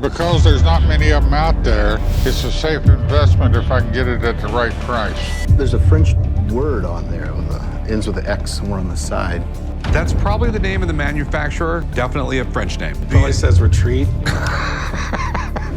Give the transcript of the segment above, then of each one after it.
Because there's not many of them out there, it's a safe investment if I can get it at the right price. There's a French word on there with ends with an X somewhere on the side. That's probably the name of the manufacturer, definitely a French name. Probably says retreat.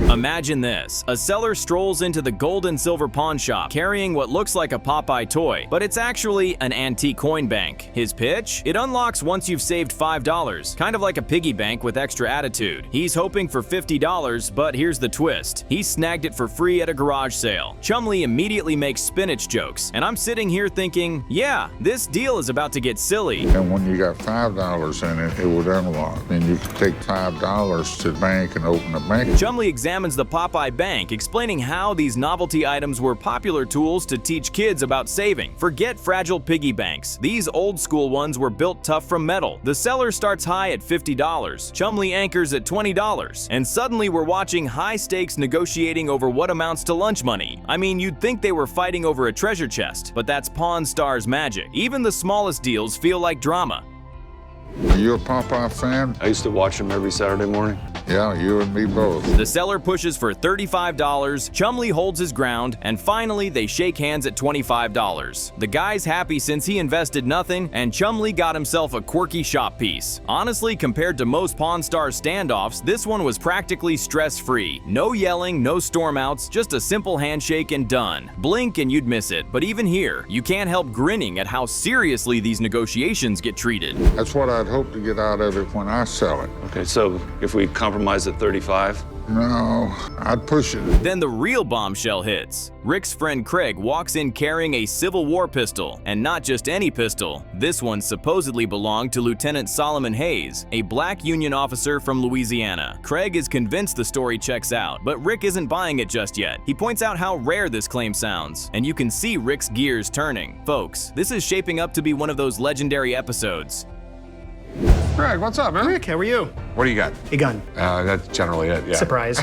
Imagine this. A seller strolls into the gold and silver pawn shop carrying what looks like a Popeye toy, but it's actually an antique coin bank. His pitch? It unlocks once you've saved $5, kind of like a piggy bank with extra attitude. He's hoping for $50, but here's the twist. He snagged it for free at a garage sale. Chumlee immediately makes spinach jokes, and I'm sitting here thinking, yeah, this deal is about to get silly. And when you got $5 in it, it would unlock. And you could take $5 to the bank and open a bank. Chumlee examines the Popeye bank, explaining how these novelty items were popular tools to teach kids about saving. Forget fragile piggy banks. These old school ones were built tough from metal. The seller starts high at $50. Chumlee anchors at $20. And suddenly we're watching high stakes negotiating over what amounts to lunch money. I mean, you'd think they were fighting over a treasure chest, but that's Pawn Stars magic. Even the smallest deals feel like drama. Are you a Popeye fan? I used to watch them every Saturday morning. Yeah, you and me both. The seller pushes for $35, Chumlee holds his ground, and finally they shake hands at $25. The guy's happy since he invested nothing, and Chumlee got himself a quirky shop piece. Honestly, compared to most Pawn Stars standoffs, this one was practically stress-free. No yelling, no stormouts, just a simple handshake and done. Blink and you'd miss it, but even here, you can't help grinning at how seriously these negotiations get treated. That's what I'd hope to get out of it when I sell it. Okay, so if we compromise at 35? No, I'd push it. Then the real bombshell hits. Rick's friend Craig walks in carrying a Civil War pistol, and not just any pistol. This one supposedly belonged to Lieutenant Solomon Hayes, a black Union officer from Louisiana. Craig is convinced the story checks out, but Rick isn't buying it just yet. He points out how rare this claim sounds, and you can see Rick's gears turning. Folks, this is shaping up to be one of those legendary episodes. Greg, what's up, man? Rick, how are you? What do you got? A gun. That's generally it, yeah. Surprise.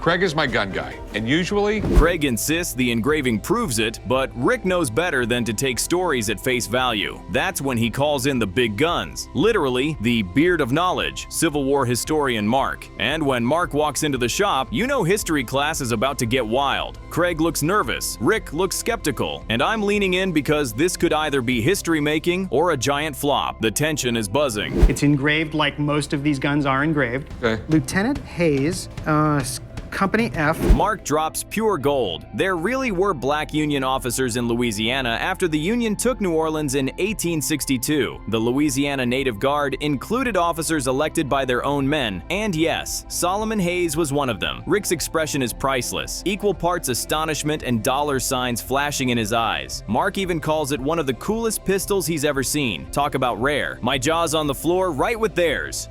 Craig is my gun guy, and usually... Craig insists the engraving proves it, but Rick knows better than to take stories at face value. That's when he calls in the big guns, literally the beard of knowledge, Civil War historian Mark. And when Mark walks into the shop, you know history class is about to get wild. Craig looks nervous, Rick looks skeptical, and I'm leaning in because this could either be history making or a giant flop. The tension is buzzing. It's engraved like most of these guns are engraved. Okay. Lieutenant Hayes, Company F. Mark drops pure gold. There really were black Union officers in Louisiana after the Union took New Orleans in 1862. The Louisiana Native Guard included officers elected by their own men, and yes, Solomon Hayes was one of them. Rick's expression is priceless, equal parts astonishment and dollar signs flashing in his eyes. Mark even calls it one of the coolest pistols he's ever seen. Talk about rare. My jaw's on the floor right with theirs.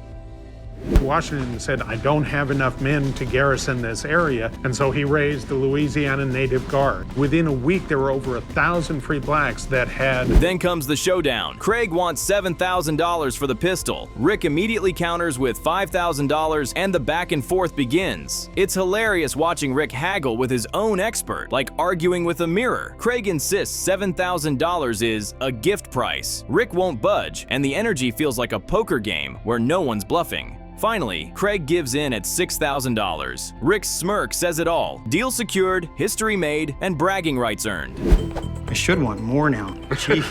Washington said, I don't have enough men to garrison this area, and so he raised the Louisiana Native Guard. Within a week, there were over 1,000 free blacks that had... Then comes the showdown. Craig wants $7,000 for the pistol. Rick immediately counters with $5,000, and the back and forth begins. It's hilarious watching Rick haggle with his own expert, like arguing with a mirror. Craig insists $7,000 is a gift price. Rick won't budge, and the energy feels like a poker game where no one's bluffing. Finally, Craig gives in at $6,000. Rick's smirk says it all. Deal secured, history made, and bragging rights earned. I should want more now. Gee,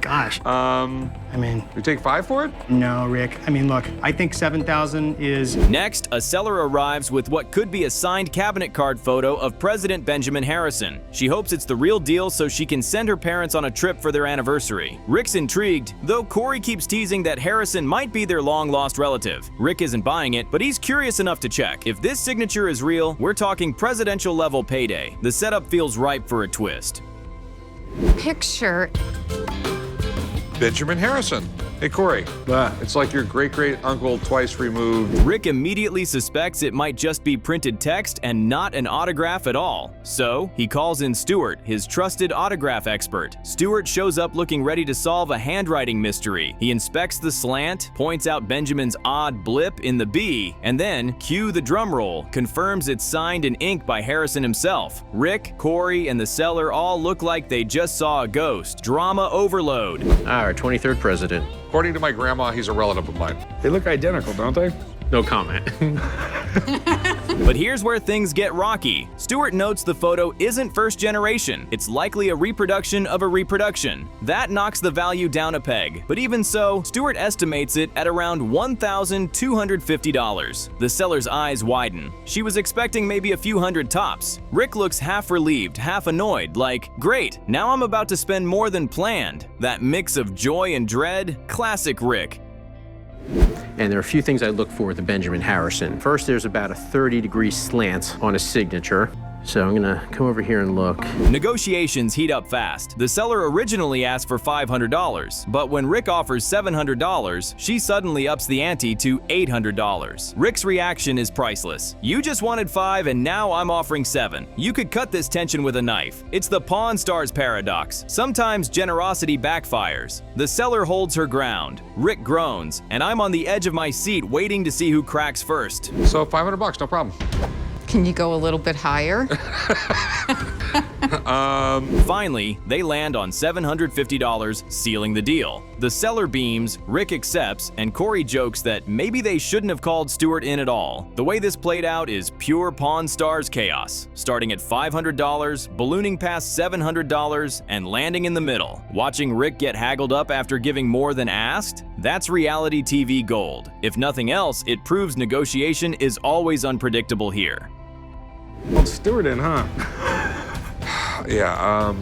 gosh. I mean... You take 5 for it? No, Rick. I mean, look, I think 7,000 is... Next, a seller arrives with what could be a signed cabinet card photo of President Benjamin Harrison. She hopes it's the real deal so she can send her parents on a trip for their anniversary. Rick's intrigued, though Corey keeps teasing that Harrison might be their long-lost relative. Rick isn't buying it, but he's curious enough to check. If this signature is real, we're talking presidential-level payday. The setup feels ripe for a twist. Picture. Benjamin Harrison. Hey, Corey. It's like your great-great-uncle twice removed. Rick immediately suspects it might just be printed text and not an autograph at all. So, he calls in Stuart, his trusted autograph expert. Stuart shows up looking ready to solve a handwriting mystery. He inspects the slant, points out Benjamin's odd blip in the B, and then, cue the drum roll, confirms it's signed in ink by Harrison himself. Rick, Corey, and the seller all look like they just saw a ghost. Drama overload. Our 23rd president. According to my grandma, he's a relative of mine. They look identical, don't they? No comment. But here's where things get rocky. Stewart notes the photo isn't first generation. It's likely a reproduction of a reproduction. That knocks the value down a peg. But even so, Stewart estimates it at around $1,250. The seller's eyes widen. She was expecting maybe a few hundred tops. Rick looks half relieved, half annoyed, like, great, now I'm about to spend more than planned. That mix of joy and dread, classic Rick. And there are a few things I look for with the Benjamin Harrison. First, there's about a 30-degree slant on a signature. So I'm gonna come over here and look. Negotiations heat up fast. The seller originally asked for $500, but when Rick offers $700, she suddenly ups the ante to $800. Rick's reaction is priceless. You just wanted $5 and now I'm offering $7. You could cut this tension with a knife. It's the Pawn Stars paradox. Sometimes generosity backfires. The seller holds her ground. Rick groans, and I'm on the edge of my seat waiting to see who cracks first. So $500, no problem. Can you go a little bit higher? Finally, they land on $750, sealing the deal. The seller beams, Rick accepts, and Corey jokes that maybe they shouldn't have called Stewart in at all. The way this played out is pure Pawn Stars chaos, starting at $500, ballooning past $700, and landing in the middle. Watching Rick get haggled up after giving more than asked? That's reality TV gold. If nothing else, it proves negotiation is always unpredictable here. Well, Stewart in, huh? Yeah, I'll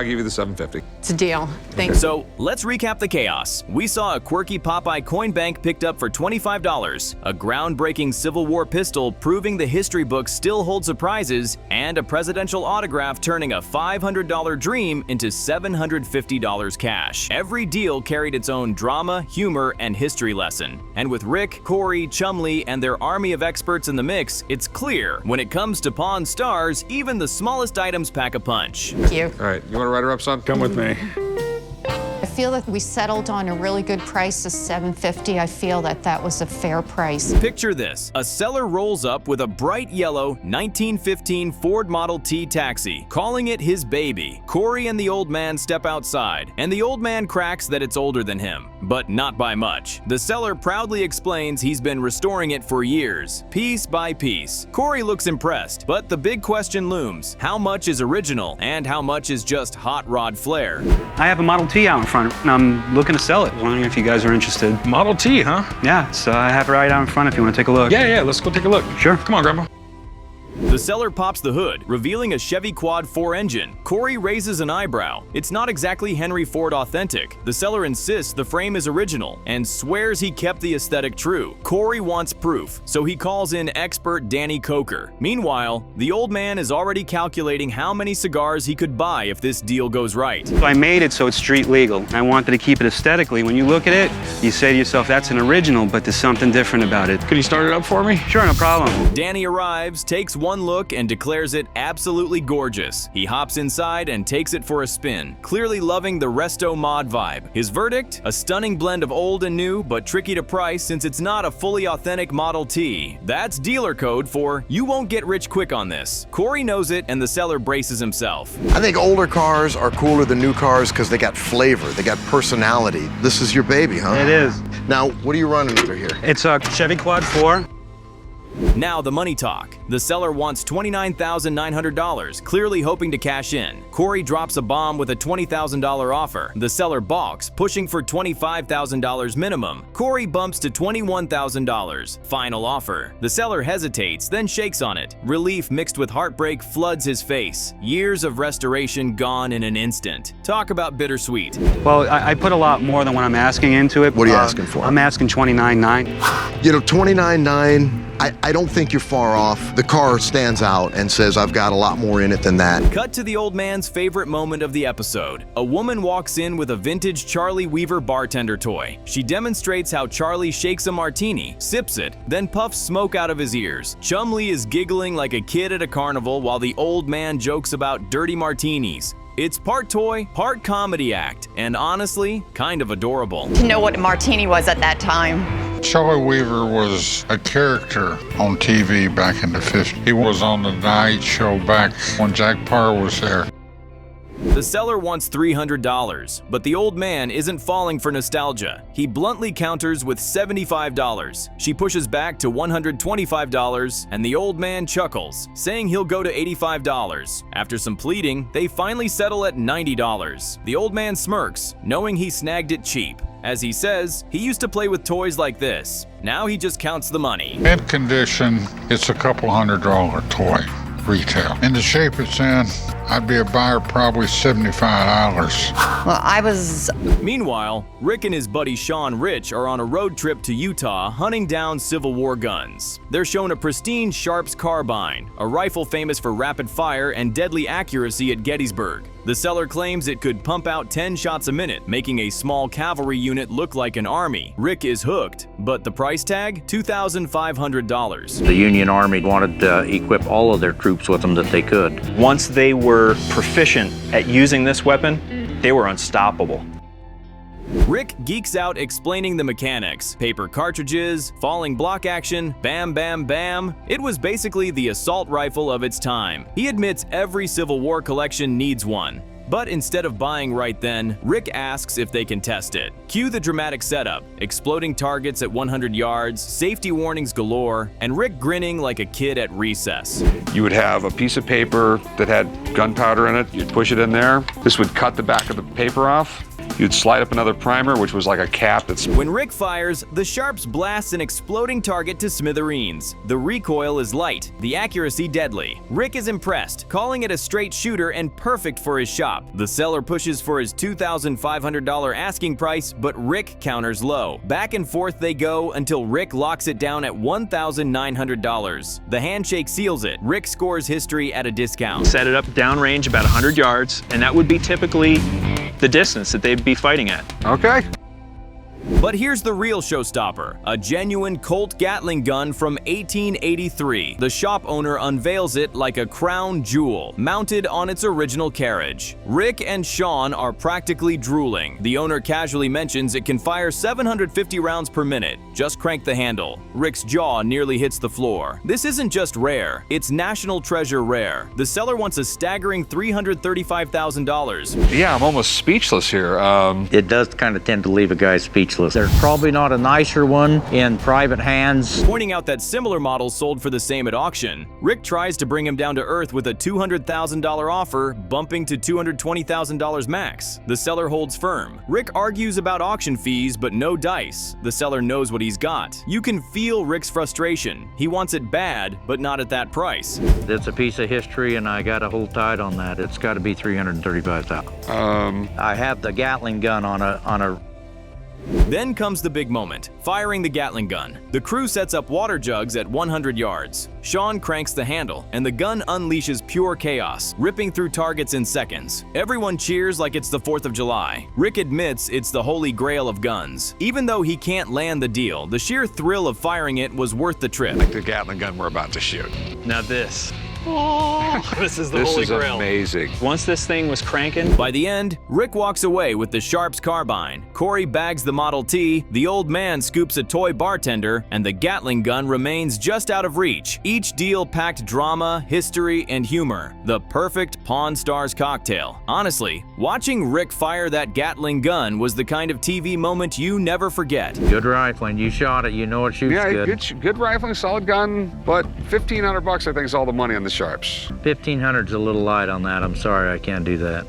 give you the $750. It's a deal. Thanks. So let's recap the chaos. We saw a quirky Popeye coin bank picked up for $25, a groundbreaking Civil War pistol proving the history books still hold surprises, and a presidential autograph turning a $500 dream into $750 cash. Every deal carried its own drama, humor, and history lesson. And with Rick, Corey, Chumlee, and their army of experts in the mix, it's clear when it comes to Pawn Stars, even the smallest items pack a punch. Thank you. All right, you want to write her up, son? Come with me. I feel that we settled on a really good price of $750. I feel that that was a fair price. Picture this. A seller rolls up with a bright yellow 1915 Ford Model T taxi, calling it his baby. Corey and the old man step outside, and the old man cracks that it's older than him, but not by much. The seller proudly explains he's been restoring it for years, piece by piece. Corey looks impressed, but the big question looms. How much is original, and how much is just hot rod flair? I have a Model T out in front, and I'm looking to sell it. Wondering if you guys are interested. Model T, huh? Yeah, so I have it right out in front if you want to take a look. Yeah, let's go take a look. Sure. Come on, Grandma. The seller pops the hood, revealing a Chevy Quad 4 engine. Corey raises an eyebrow. It's not exactly Henry Ford authentic. The seller insists the frame is original and swears he kept the aesthetic true. Corey wants proof, so he calls in expert Danny Coker. Meanwhile, the old man is already calculating how many cigars he could buy if this deal goes right. So I made it so it's street legal. I wanted to keep it aesthetically. When you look at it, you say to yourself, that's an original, but there's something different about it. Could you start it up for me? Sure, no problem. Danny arrives, takes one look, and declares it absolutely gorgeous. He hops inside and takes it for a spin, clearly loving the resto mod vibe. His verdict? A stunning blend of old and new, but tricky to price since it's not a fully authentic Model T. That's dealer code for you won't get rich quick on this. Corey knows it, and the seller braces himself. I think older cars are cooler than new cars because they got flavor, they got personality. This is your baby, huh? It is. Now, what are you running under here? It's a Chevy Quad 4. Now the money talk. The seller wants $29,900, clearly hoping to cash in. Corey drops a bomb with a $20,000 offer. The seller balks, pushing for $25,000 minimum. Corey bumps to $21,000. Final offer. The seller hesitates, then shakes on it. Relief mixed with heartbreak floods his face. Years of restoration gone in an instant. Talk about bittersweet. Well, I put a lot more than what I'm asking into it. What are you asking for? I'm asking $29,900. You know, $29,900, I don't think you're far off. The car stands out and says, I've got a lot more in it than that. Cut to the old man's favorite moment of the episode. A woman walks in with a vintage Charlie Weaver bartender toy. She demonstrates how Charlie shakes a martini, sips it, then puffs smoke out of his ears. Chumlee is giggling like a kid at a carnival while the old man jokes about dirty martinis. It's part toy, part comedy act, and honestly, kind of adorable. To know what a martini was at that time. Charlie Weaver was a character on TV back in the 50s. He was on the night show back when Jack Parr was there. The seller wants $300, but the old man isn't falling for nostalgia. He bluntly counters with $75. She pushes back to $125, and the old man chuckles, saying he'll go to $85. After some pleading, they finally settle at $90. The old man smirks, knowing he snagged it cheap. As he says, he used to play with toys like this. Now he just counts the money. Mint condition, it's a couple $100 toy, retail. In the shape it's in, I'd be a buyer probably $75. Well, I was... Meanwhile, Rick and his buddy Sean Rich are on a road trip to Utah hunting down Civil War guns. They're shown a pristine Sharps carbine, a rifle famous for rapid fire and deadly accuracy at Gettysburg. The seller claims it could pump out 10 shots a minute, making a small cavalry unit look like an army. Rick is hooked, but the price tag? $2,500. The Union Army wanted to equip all of their troops with them that they could. Once they were proficient at using this weapon, they were unstoppable. Rick geeks out explaining the mechanics. Paper cartridges, falling block action, bam bam bam. It was basically the assault rifle of its time. He admits every Civil War collection needs one. But instead of buying right then, Rick asks if they can test it. Cue the dramatic setup, exploding targets at 100 yards, safety warnings galore, and Rick grinning like a kid at recess. You would have a piece of paper that had gunpowder in it. You'd push it in there. This would cut the back of the paper off. You'd slide up another primer, which was like a cap that's... When Rick fires, the Sharps blasts an exploding target to smithereens. The recoil is light, the accuracy deadly. Rick is impressed, calling it a straight shooter and perfect for his shop. The seller pushes for his $2,500 asking price, but Rick counters low. Back and forth they go until Rick locks it down at $1,900. The handshake seals it. Rick scores history at a discount. Set it up downrange about 100 yards, and that would be typically the distance that they'd be fighting at. Okay. But here's the real showstopper, a genuine Colt Gatling gun from 1883. The shop owner unveils it like a crown jewel, mounted on its original carriage. Rick and Sean are practically drooling. The owner casually mentions it can fire 750 rounds per minute. Just crank the handle. Rick's jaw nearly hits the floor. This isn't just rare, it's national treasure rare. The seller wants a staggering $335,000. Yeah, I'm almost speechless here. It does kind of tend to leave a guy speechless. There's probably not a nicer one in private hands. Pointing out that similar models sold for the same at auction, Rick tries to bring him down to earth with a $200,000 offer, bumping to $220,000 max. The seller holds firm. Rick argues about auction fees, but no dice. The seller knows what he's got. You can feel Rick's frustration. He wants it bad, but not at that price. It's a piece of history, and I got to hold tight on that. It's got to be $335,000. I have the Gatling gun on a Then comes the big moment, firing the Gatling gun. The crew sets up water jugs at 100 yards. Sean cranks the handle, and the gun unleashes pure chaos, ripping through targets in seconds. Everyone cheers like it's the 4th of July. Rick admits it's the holy grail of guns. Even though he can't land the deal, the sheer thrill of firing it was worth the trip. Like the Gatling gun we're about to shoot. Now this. This is the holy grail. This is amazing. Once this thing was cranking... By the end, Rick walks away with the Sharps carbine. Corey bags the Model T, the old man scoops a toy bartender, and the Gatling gun remains just out of reach. Each deal packed drama, history, and humor. The perfect Pawn Stars cocktail. Honestly, watching Rick fire that Gatling gun was the kind of TV moment you never forget. good rifling. You shot it, you know it shoots good. Yeah, good rifling, solid gun, but $1,500 I think is all the money on the Sharps. 1,500's a little light on that. I'm sorry, I can't do that.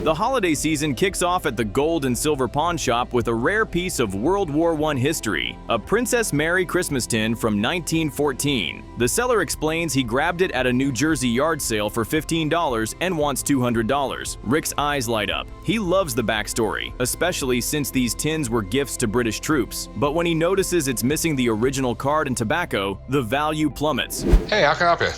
The holiday season kicks off at the Gold and Silver Pawn Shop with a rare piece of World War I history, a Princess Mary Christmas tin from 1914. The seller explains he grabbed it at a New Jersey yard sale for $15 and wants $200. Rick's eyes light up. He loves the backstory, especially since these tins were gifts to British troops. But when he notices it's missing the original card and tobacco, the value plummets. Hey, how can I help you?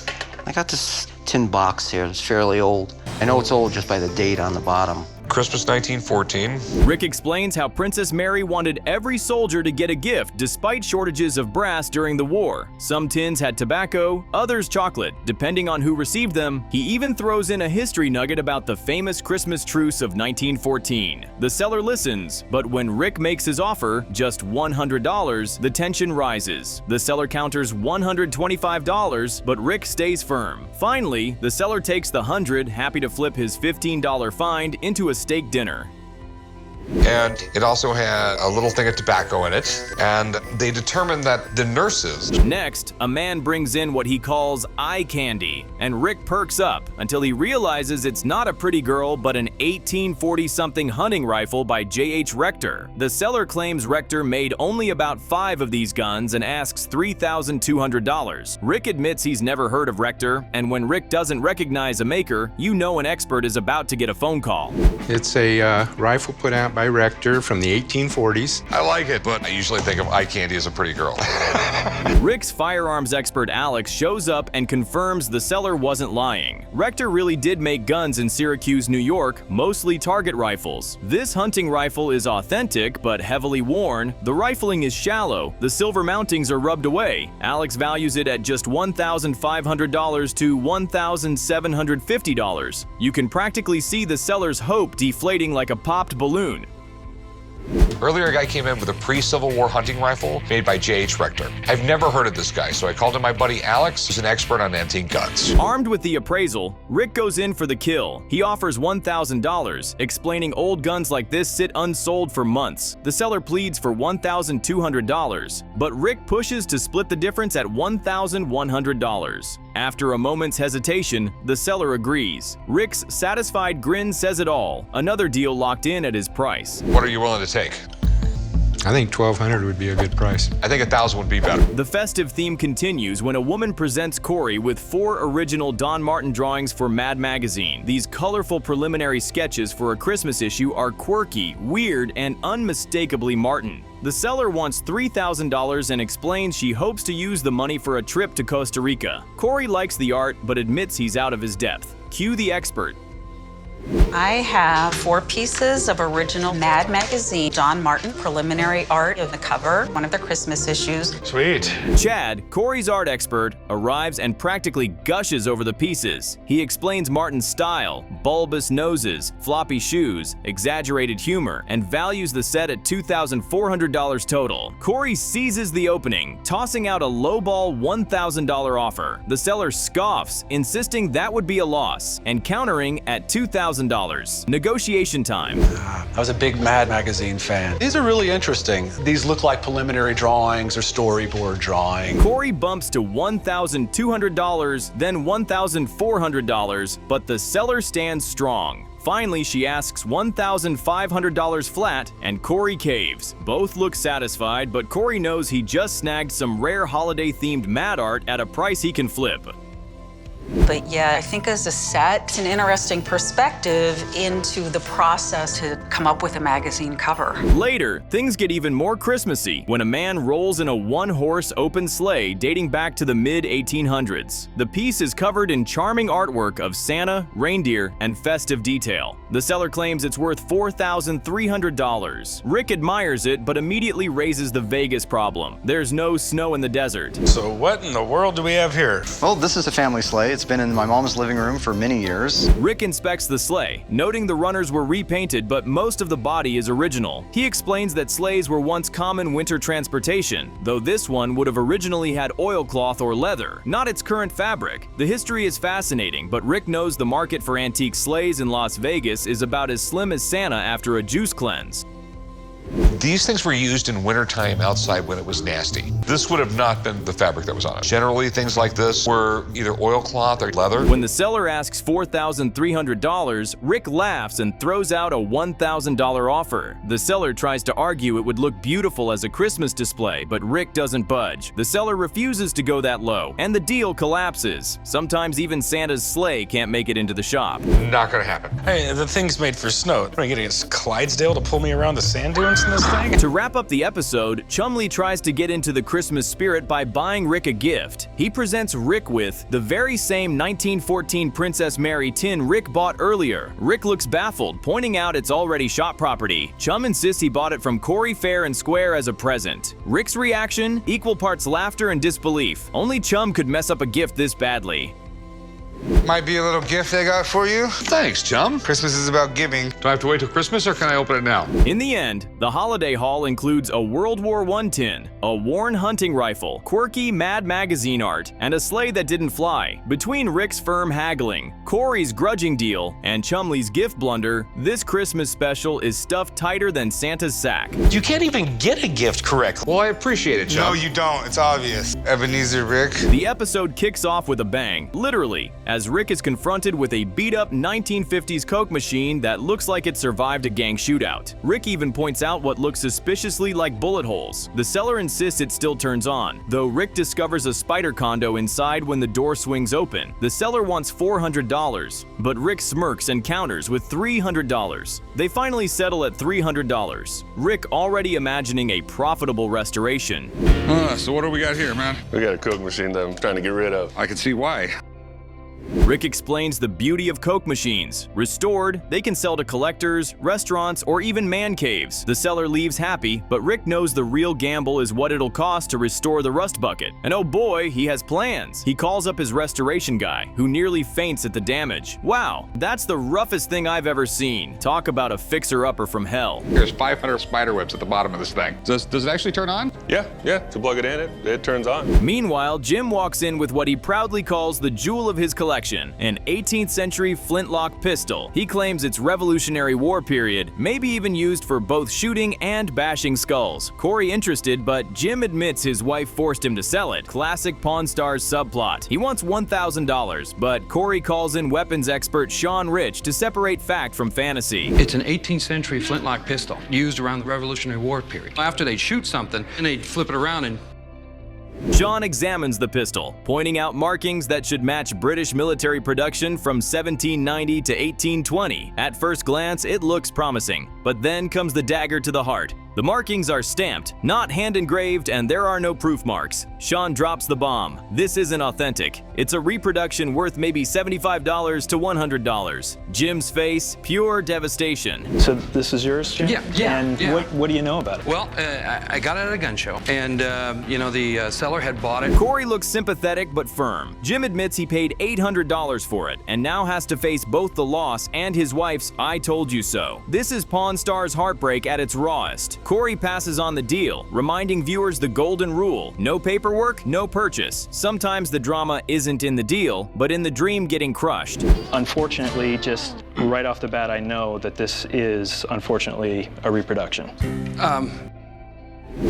I got this tin box here. It's fairly old. I know it's old just by the date on the bottom. Christmas 1914. Rick explains how Princess Mary wanted every soldier to get a gift despite shortages of brass during the war. Some tins had tobacco, others chocolate, depending on who received them. He even throws in a history nugget about the famous Christmas truce of 1914. The seller listens, but when Rick makes his offer, just $100, the tension rises. The seller counters $125, but Rick stays firm. Finally, the seller takes the $100, happy to flip his $15 find into a steak dinner. And it also had a little thing of tobacco in it, and they determined that the nurses... Next, a man brings in what he calls eye candy, and Rick perks up until he realizes it's not a pretty girl but an 1840-something hunting rifle by J.H. Rector. The seller claims Rector made only about 5 of these guns and asks $3,200. Rick admits he's never heard of Rector, and when Rick doesn't recognize a maker, you know an expert is about to get a phone call. It's a rifle put out by Rector from the 1840s. I like it, but I usually think of eye candy as a pretty girl. Rick's firearms expert Alex shows up and confirms the seller wasn't lying. Rector really did make guns in Syracuse, New York, mostly target rifles. This hunting rifle is authentic but heavily worn. The rifling is shallow. The silver mountings are rubbed away. Alex values it at just $1,500 to $1,750. You can practically see the seller's hope deflating like a popped balloon. Earlier, a guy came in with a pre-Civil War hunting rifle made by J.H. Rector. I've never heard of this guy, so I called in my buddy Alex, who's an expert on antique guns. Armed with the appraisal, Rick goes in for the kill. He offers $1,000, explaining old guns like this sit unsold for months. The seller pleads for $1,200, but Rick pushes to split the difference at $1,100. After a moment's hesitation, the seller agrees. Rick's satisfied grin says it all. Another deal locked in at his price. What are you willing to take? I think $1,200 would be a good price. I think $1,000 would be better. The festive theme continues when a woman presents Corey with 4 original Don Martin drawings for Mad Magazine. These colorful preliminary sketches for a Christmas issue are quirky, weird, and unmistakably Martin. The seller wants $3,000 and explains she hopes to use the money for a trip to Costa Rica. Corey likes the art but admits he's out of his depth. Cue the expert. I have 4 pieces of original Mad Magazine Don Martin preliminary art of the cover, one of their Christmas issues. Sweet. Chad, Corey's art expert, arrives and practically gushes over the pieces. He explains Martin's style, bulbous noses, floppy shoes, exaggerated humor, and values the set at $2,400 total. Corey seizes the opening, tossing out a lowball $1,000 offer. The seller scoffs, insisting that would be a loss, and countering at $2,000. Negotiation time. I was a big Mad Magazine fan. These are really interesting. These look like preliminary drawings or storyboard drawings. Corey bumps to $1,200, then $1,400, but the seller stands strong. Finally, she asks $1,500 flat, and Corey caves. Both look satisfied, but Corey knows he just snagged some rare holiday-themed Mad art at a price he can flip. But yeah, I think as a set, it's an interesting perspective into the process to come up with a magazine cover. Later, things get even more Christmassy when a man rolls in a 1-horse open sleigh dating back to the mid-1800s. The piece is covered in charming artwork of Santa, reindeer, and festive detail. The seller claims it's worth $4,300. Rick admires it, but immediately raises the Vegas problem. There's no snow in the desert. So what in the world do we have here? Well, this is a family sleigh. It's been in my mom's living room for many years. Rick inspects the sleigh, noting the runners were repainted, but most of the body is original. He explains that sleighs were once common winter transportation, though this one would have originally had oilcloth or leather, not its current fabric. The history is fascinating, but Rick knows the market for antique sleighs in Las Vegas is about as slim as Santa after a juice cleanse. These things were used in wintertime outside when it was nasty. This would have not been the fabric that was on it. Generally, things like this were either oilcloth or leather. When the seller asks $4,300, Rick laughs and throws out a $1,000 offer. The seller tries to argue it would look beautiful as a Christmas display, but Rick doesn't budge. The seller refuses to go that low, and the deal collapses. Sometimes even Santa's sleigh can't make it into the shop. Not gonna happen. Hey, the thing's made for snow. Am I getting a Clydesdale to pull me around the sand dunes? cents in this thing? To wrap up the episode, Chumlee tries to get into the Christmas spirit by buying Rick a gift. He presents Rick with the very same 1914 Princess Mary tin Rick bought earlier. Rick looks baffled, pointing out it's already shop property. Chum insists he bought it from Corey Fair and Square as a present. Rick's reaction? Equal parts laughter and disbelief. Only Chum could mess up a gift this badly. Might be a little gift I got for you. Thanks, chum. Christmas is about giving. Do I have to wait till Christmas or can I open it now? In the end, the holiday haul includes a World War I tin, a worn hunting rifle, quirky Mad magazine art, and a sleigh that didn't fly. Between Rick's firm haggling, Corey's grudging deal, and Chumlee's gift blunder, this Christmas special is stuffed tighter than Santa's sack. You can't even get a gift correctly. Well, I appreciate it, chum. No, you don't. It's obvious. Ebenezer Rick. The episode kicks off with a bang, literally, as Rick is confronted with a beat-up 1950s Coke machine that looks like it survived a gang shootout. Rick even points out what looks suspiciously like bullet holes. The seller insists it still turns on, though Rick discovers a spider condo inside when the door swings open. The seller wants $400, but Rick smirks and counters with $300. They finally settle at $300. Rick already imagining a profitable restoration. So what do we got here, man? We got a Coke machine that I'm trying to get rid of. I can see why. Rick explains the beauty of Coke machines. Restored, they can sell to collectors, restaurants, or even man caves. The seller leaves happy, but Rick knows the real gamble is what it'll cost to restore the rust bucket. And oh boy, he has plans. He calls up his restoration guy, who nearly faints at the damage. Wow, that's the roughest thing I've ever seen. Talk about a fixer-upper from hell. There's 500 spider webs at the bottom of this thing. Does it actually turn on? Yeah. To plug it in, it turns on. Meanwhile, Jim walks in with what he proudly calls the jewel of his collection, an 18th century Flintlock pistol. He claims it's Revolutionary War period, maybe even used for both shooting and bashing skulls. Corey interested, but Jim admits his wife forced him to sell it. Classic Pawn Stars subplot. He wants $1,000, but Corey calls in weapons expert Sean Rich to separate fact from fantasy. It's an 18th century Flintlock pistol used around the Revolutionary War period. After they'd shoot something, and they'd flip it around and Sean examines the pistol, pointing out markings that should match British military production from 1790 to 1820. At first glance, it looks promising, but then comes the dagger to the heart. The markings are stamped, not hand-engraved, and there are no proof marks. Sean drops the bomb. This isn't authentic. It's a reproduction worth maybe $75 to $100. Jim's face, pure devastation. So this is yours, Jim? Yeah. And what do you know about it? well, I got it at a gun show, and the seller had bought it. Corey looks sympathetic but firm. Jim admits he paid $800 for it and now has to face both the loss and his wife's "I told you so." This is Pawn Stars heartbreak at its rawest. Corey passes on the deal, reminding viewers the golden rule: no paperwork, no purchase. Sometimes the drama isn't in the deal, but in the dream getting crushed. Unfortunately, just right off the bat, I know that this is, unfortunately, a reproduction.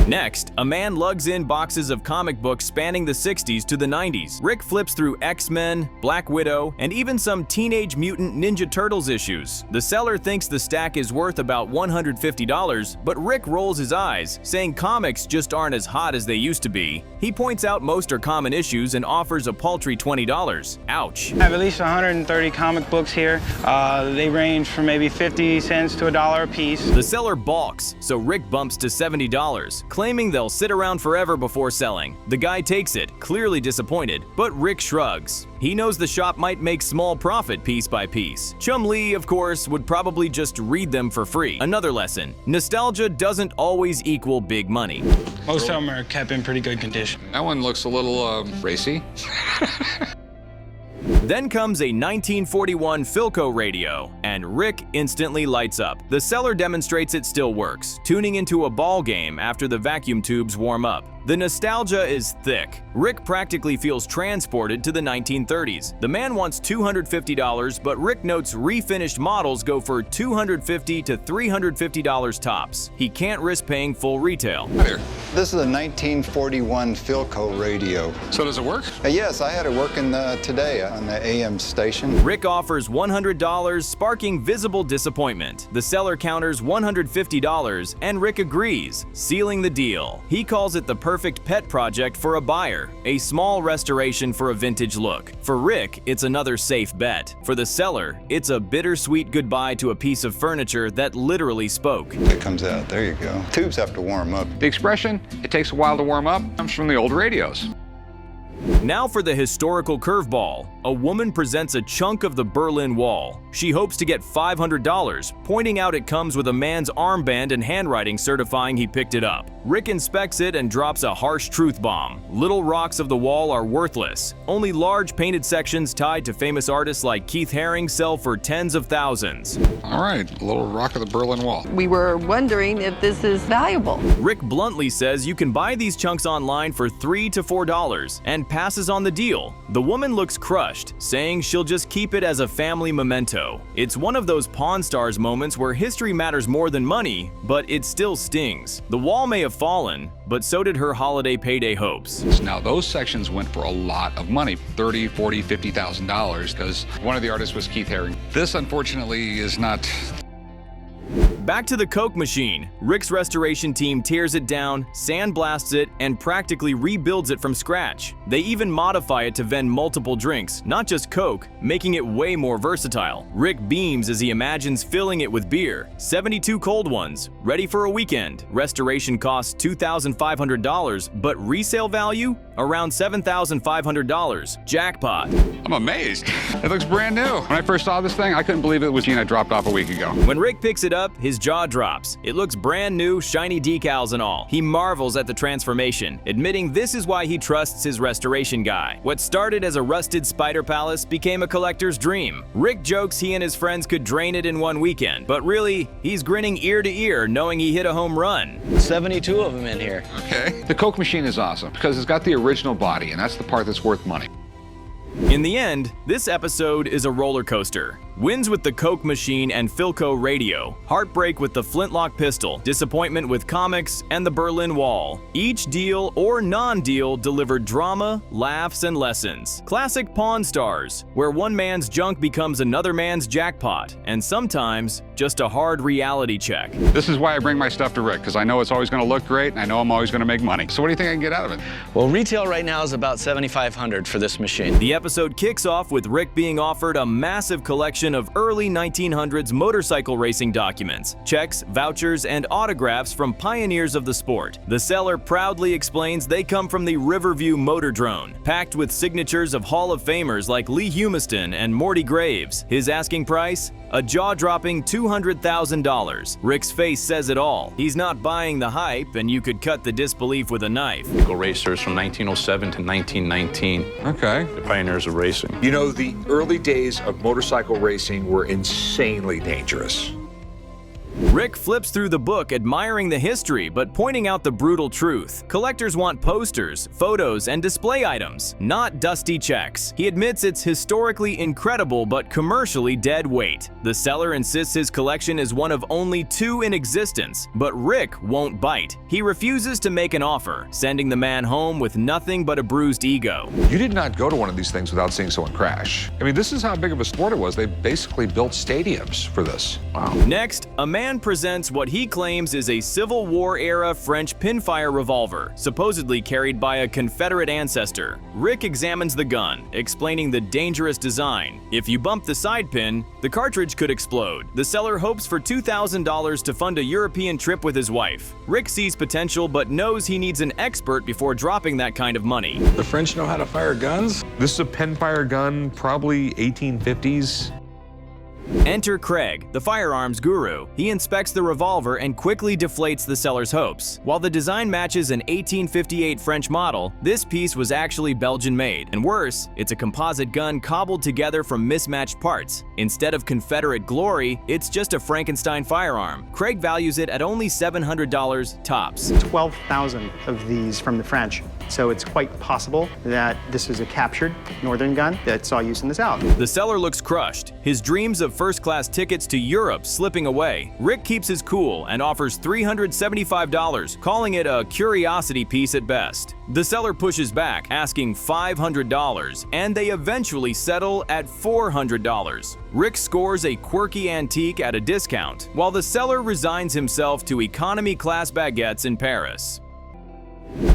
Next, a man lugs in boxes of comic books spanning the 60s to the 90s. Rick flips through X-Men, Black Widow, and even some Teenage Mutant Ninja Turtles issues. The seller thinks the stack is worth about $150, but Rick rolls his eyes, saying comics just aren't as hot as they used to be. He points out most are common issues and offers a paltry $20. Ouch. I have at least 130 comic books here. They range from maybe 50 cents to $1 a piece. The seller balks, so Rick bumps to $70, claiming they'll sit around forever before selling. The guy takes it, clearly disappointed, but Rick shrugs. He knows the shop might make small profit piece by piece. Chumlee, of course, would probably just read them for free. Another lesson: nostalgia doesn't always equal big money. Most of them are kept in pretty good condition. That one looks a little, racy. Then comes a 1941 Philco radio, and Rick instantly lights up. The seller demonstrates it still works, tuning into a ball game after the vacuum tubes warm up. The nostalgia is thick. Rick practically feels transported to the 1930s. The man wants $250, but Rick notes refinished models go for $250 to $350 tops. He can't risk paying full retail. Hi there. This is a 1941 Philco radio. So does it work? Yes, I had it working today on the AM station. Rick offers $100, sparking visible disappointment. The seller counters $150, and Rick agrees, sealing the deal. He calls it the perfect perfect pet project for a buyer, a small restoration for a vintage look. For Rick, it's another safe bet. For the seller, it's a bittersweet goodbye to a piece of furniture that literally spoke. It comes out, there you go. Tubes have to warm up. The expression, "it takes a while to warm up," comes from the old radios. Now for the historical curveball. A woman presents a chunk of the Berlin Wall. She hopes to get $500, pointing out it comes with a man's armband and handwriting certifying he picked it up. Rick inspects it and drops a harsh truth bomb. Little rocks of the wall are worthless. Only large painted sections tied to famous artists like Keith Haring sell for tens of thousands. All right, a little rock of the Berlin Wall. We were wondering if this is valuable. Rick bluntly says you can buy these chunks online for $3 to $4 and passes on the deal. The woman looks crushed, saying she'll just keep it as a family memento. It's one of those Pawn Stars moments where history matters more than money, but it still stings. The wall may have fallen, but so did her holiday payday hopes. Now those sections went for a lot of money, $30,000, $40,000, $50,000, because one of the artists was Keith Haring. This unfortunately is not. Back to the Coke machine. Rick's restoration team tears it down, sandblasts it, and practically rebuilds it from scratch. They even modify it to vend multiple drinks, not just Coke, making it way more versatile. Rick beams as he imagines filling it with beer. 72 cold ones, ready for a weekend. Restoration costs $2,500, but resale value? Around $7,500. Jackpot. I'm amazed. It looks brand new. When I first saw this thing, I couldn't believe it was the machine I dropped off a week ago. When Rick picks it up, his jaw drops. It looks brand new, shiny decals and all. He marvels at the transformation, admitting this is why he trusts his restoration guy. What started as a rusted spider palace became a collector's dream. Rick jokes he and his friends could drain it in one weekend, but really, he's grinning ear to ear knowing he hit a home run. 72 of them in here. Okay. The Coke machine is awesome because it's got the original body, and that's the part that's worth money. In the end, this episode is a roller coaster. Wins with the Coke machine and Philco radio, heartbreak with the Flintlock pistol, disappointment with comics, and the Berlin Wall. Each deal or non-deal delivered drama, laughs, and lessons. Classic Pawn Stars, where one man's junk becomes another man's jackpot, and sometimes just a hard reality check. This is why I bring my stuff to Rick, because I know it's always going to look great, and I know I'm always going to make money. So what do you think I can get out of it? Well, retail right now is about $7,500 for this machine. The episode kicks off with Rick being offered a massive collection of early 1900s motorcycle racing documents, checks, vouchers, and autographs from pioneers of the sport. The seller proudly explains they come from the Riverview Motor Drone, packed with signatures of Hall of Famers like Lee Humiston and Morty Graves. His asking price? A jaw-dropping $200,000. Rick's face says it all. He's not buying the hype, and you could cut the disbelief with a knife. Racers from 1907 to 1919. Okay. The pioneers of racing. You know, the early days of motorcycle racing were insanely dangerous. Rick flips through the book admiring the history but pointing out the brutal truth. Collectors want posters, photos, and display items, not dusty checks. He admits it's historically incredible but commercially dead weight. The seller insists his collection is one of only 2 in existence, but Rick won't bite. He refuses to make an offer, sending the man home with nothing but a bruised ego. You did not go to one of these things without seeing someone crash. I mean, this is how big of a sport it was. They basically built stadiums for this. Wow. Next, a man presents what he claims is a Civil War-era French pinfire revolver, supposedly carried by a Confederate ancestor. Rick examines the gun, explaining the dangerous design. If you bump the side pin, the cartridge could explode. The seller hopes for $2,000 to fund a European trip with his wife. Rick sees potential but knows he needs an expert before dropping that kind of money. The French know how to fire guns? This is a pinfire gun, probably 1850s. Enter Craig, the firearms guru. He inspects the revolver and quickly deflates the seller's hopes. While the design matches an 1858 French model, this piece was actually Belgian-made. And worse, it's a composite gun cobbled together from mismatched parts. Instead of Confederate glory, it's just a Frankenstein firearm. Craig values it at only $700 tops. 12,000 of these from the French. So it's quite possible that this is a captured northern gun that saw use in the South. The seller looks crushed, his dreams of first-class tickets to Europe slipping away. Rick keeps his cool and offers $375, calling it a curiosity piece at best. The seller pushes back, asking $500, and they eventually settle at $400. Rick scores a quirky antique at a discount, while the seller resigns himself to economy-class baguettes in Paris.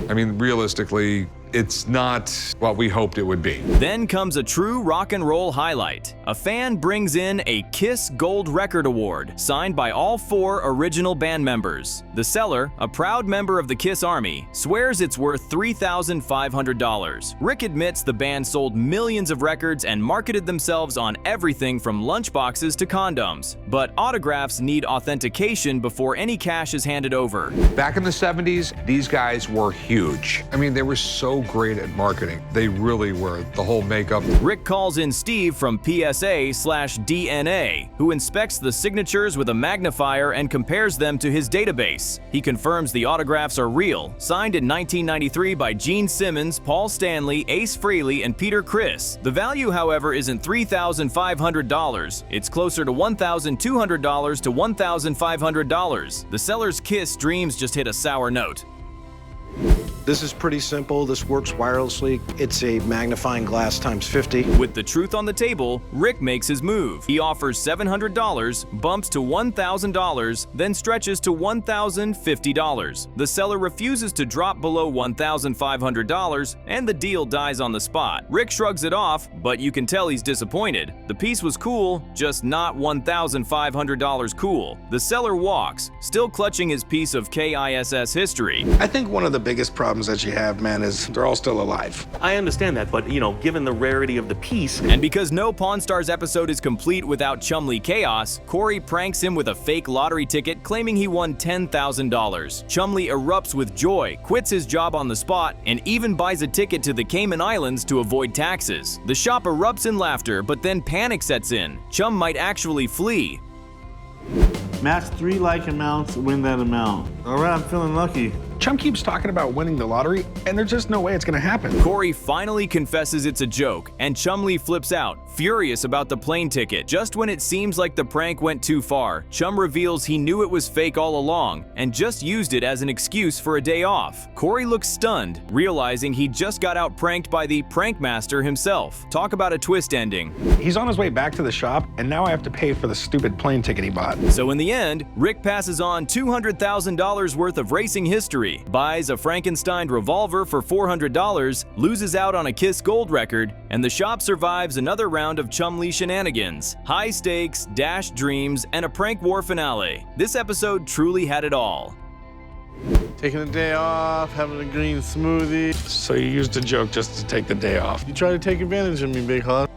I mean, realistically, it's not what we hoped it would be. Then comes a true rock and roll highlight. A fan brings in a KISS Gold Record Award, signed by all 4 original band members. The seller, a proud member of the KISS Army, swears it's worth $3,500. Rick admits the band sold millions of records and marketed themselves on everything from lunchboxes to condoms. But autographs need authentication before any cash is handed over. Back in the 70s, these guys were huge. I mean, they were so great at marketing. They really were. The whole makeup. Rick calls in Steve from PSA/DNA, who inspects the signatures with a magnifier and compares them to his database. He confirms the autographs are real, signed in 1993 by Gene Simmons, Paul Stanley, Ace Frehley, and Peter Criss. The value, however, isn't $3,500. It's closer to $1,200 to $1,500. The seller's KISS dreams just hit a sour note. This is pretty simple. This works wirelessly. It's a magnifying glass times 50. With the truth on the table, Rick makes his move. He offers $700, bumps to $1,000, then stretches to $1,050. The seller refuses to drop below $1,500, and the deal dies on the spot. Rick shrugs it off, but you can tell he's disappointed. The piece was cool, just not $1,500 cool. The seller walks, still clutching his piece of KISS history. I think one of the biggest problems that you have, man, is they're all still alive. I understand that, but, given the rarity of the piece. And because no Pawn Stars episode is complete without Chumlee chaos, Corey pranks him with a fake lottery ticket claiming he won $10,000. Chumlee erupts with joy, quits his job on the spot, and even buys a ticket to the Cayman Islands to avoid taxes. The shop erupts in laughter, but then panic sets in. Chum might actually flee. Match 3 like amounts, win that amount. All right, I'm feeling lucky. Chum keeps talking about winning the lottery, and there's just no way it's gonna happen. Corey finally confesses it's a joke, and Chumlee flips out, furious about the plane ticket. Just when it seems like the prank went too far, Chum reveals he knew it was fake all along, and just used it as an excuse for a day off. Corey looks stunned, realizing he just got out pranked by the prank master himself. Talk about a twist ending. He's on his way back to the shop, and now I have to pay for the stupid plane ticket he bought. So in the end, Rick passes on $200,000 worth of racing history, buys a Frankenstein revolver for $400, loses out on a KISS Gold record, and the shop survives another round of Chumlee shenanigans, high stakes, dashed dreams, and a prank war finale. This episode truly had it all. Taking a day off, having a green smoothie. So you used a joke just to take the day off. You try to take advantage of me, big hot.